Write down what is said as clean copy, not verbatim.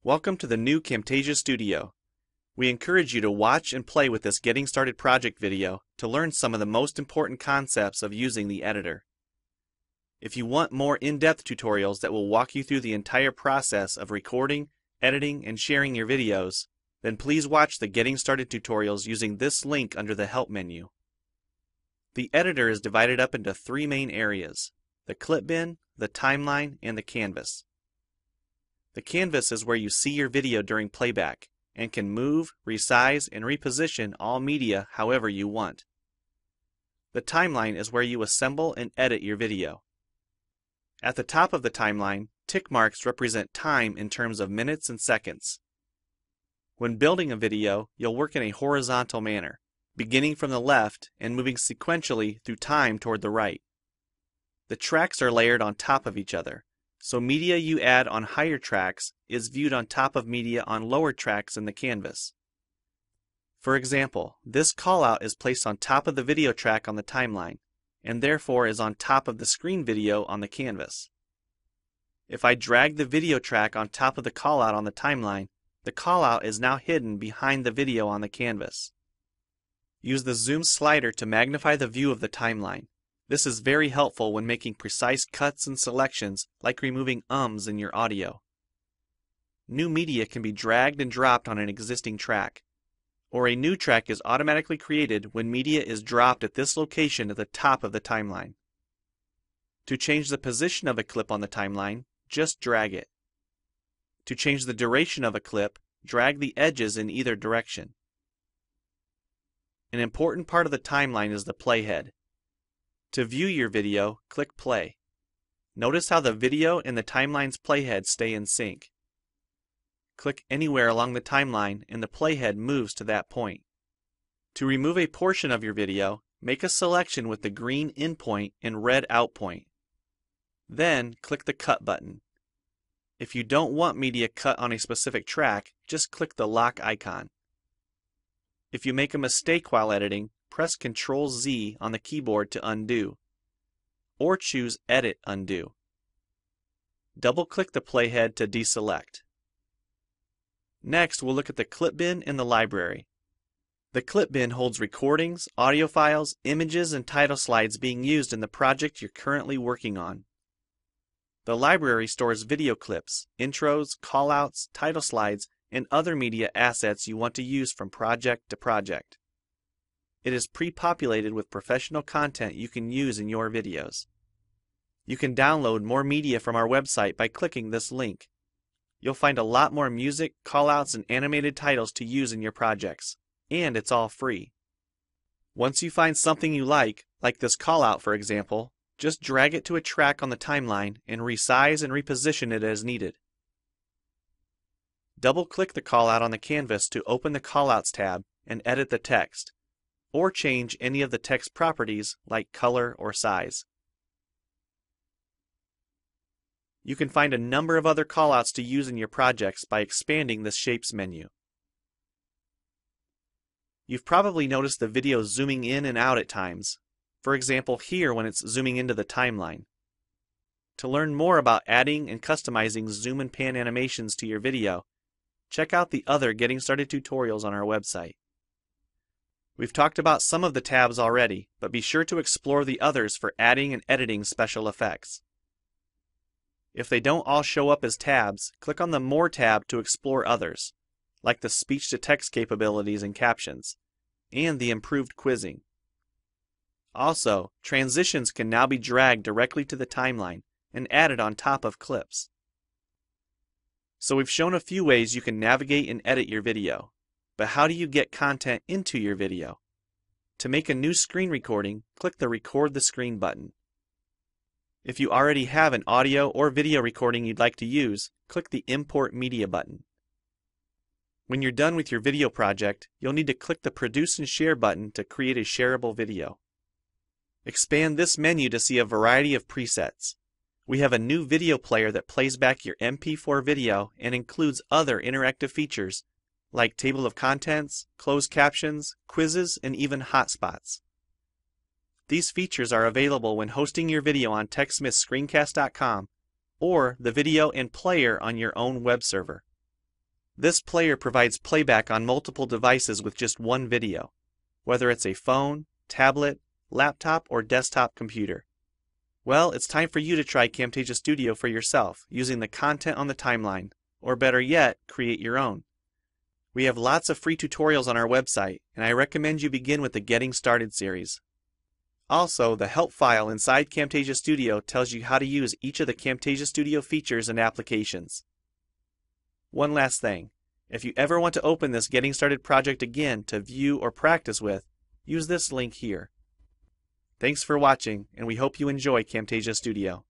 Welcome to the new Camtasia Studio. We encourage you to watch and play with this Getting Started project video to learn some of the most important concepts of using the editor. If you want more in-depth tutorials that will walk you through the entire process of recording, editing, and sharing your videos, then please watch the Getting Started tutorials using this link under the Help menu. The editor is divided up into three main areas: the clip bin, the timeline, and the canvas. The canvas is where you see your video during playback and can move, resize, and reposition all media however you want. The timeline is where you assemble and edit your video. At the top of the timeline, tick marks represent time in terms of minutes and seconds. When building a video, you'll work in a horizontal manner, beginning from the left and moving sequentially through time toward the right. The tracks are layered on top of each other, so media you add on higher tracks is viewed on top of media on lower tracks in the canvas. For example, this callout is placed on top of the video track on the timeline, and therefore is on top of the screen video on the canvas. If I drag the video track on top of the callout on the timeline, the callout is now hidden behind the video on the canvas. Use the zoom slider to magnify the view of the timeline. This is very helpful when making precise cuts and selections, like removing ums in your audio. New media can be dragged and dropped on an existing track, or a new track is automatically created when media is dropped at this location at the top of the timeline. To change the position of a clip on the timeline, just drag it. To change the duration of a clip, drag the edges in either direction. An important part of the timeline is the playhead. To view your video, click play. Notice how the video and the timeline's playhead stay in sync. Click anywhere along the timeline and the playhead moves to that point. To remove a portion of your video, make a selection with the green in point and red out point. Then click the cut button. If you don't want media cut on a specific track, just click the lock icon. If you make a mistake while editing, press Ctrl-Z on the keyboard to undo, or choose Edit Undo. Double-click the playhead to deselect. Next, we'll look at the clip bin in the library. The clip bin holds recordings, audio files, images, and title slides being used in the project you're currently working on. The library stores video clips, intros, callouts, title slides, and other media assets you want to use from project to project. It is pre-populated with professional content you can use in your videos. You can download more media from our website by clicking this link. You'll find a lot more music, callouts, and animated titles to use in your projects, and it's all free. Once you find something you like this callout for example, just drag it to a track on the timeline and resize and reposition it as needed. Double-click the callout on the canvas to open the Callouts tab and edit the text, or change any of the text properties like color or size. You can find a number of other callouts to use in your projects by expanding this Shapes menu. You've probably noticed the video zooming in and out at times, for example here when it's zooming into the timeline. To learn more about adding and customizing zoom and pan animations to your video, check out the other Getting Started tutorials on our website. We've talked about some of the tabs already, but be sure to explore the others for adding and editing special effects. If they don't all show up as tabs, click on the More tab to explore others, like the speech-to-text capabilities and captions, and the improved quizzing. Also, transitions can now be dragged directly to the timeline and added on top of clips. So we've shown a few ways you can navigate and edit your video. But how do you get content into your video? To make a new screen recording, click the Record the Screen button. If you already have an audio or video recording you'd like to use, click the Import Media button. When you're done with your video project, you'll need to click the Produce and Share button to create a shareable video. Expand this menu to see a variety of presets. We have a new video player that plays back your MP4 video and includes other interactive features like table of contents, closed captions, quizzes, and even hotspots. These features are available when hosting your video on TechSmithScreencast.com or the video and player on your own web server. This player provides playback on multiple devices with just one video, whether it's a phone, tablet, laptop, or desktop computer. Well, it's time for you to try Camtasia Studio for yourself using the content on the timeline, or better yet, create your own. We have lots of free tutorials on our website, and I recommend you begin with the Getting Started series. Also, the help file inside Camtasia Studio tells you how to use each of the Camtasia Studio features and applications. One last thing, if you ever want to open this Getting Started project again to view or practice with, use this link here. Thanks for watching, and we hope you enjoy Camtasia Studio.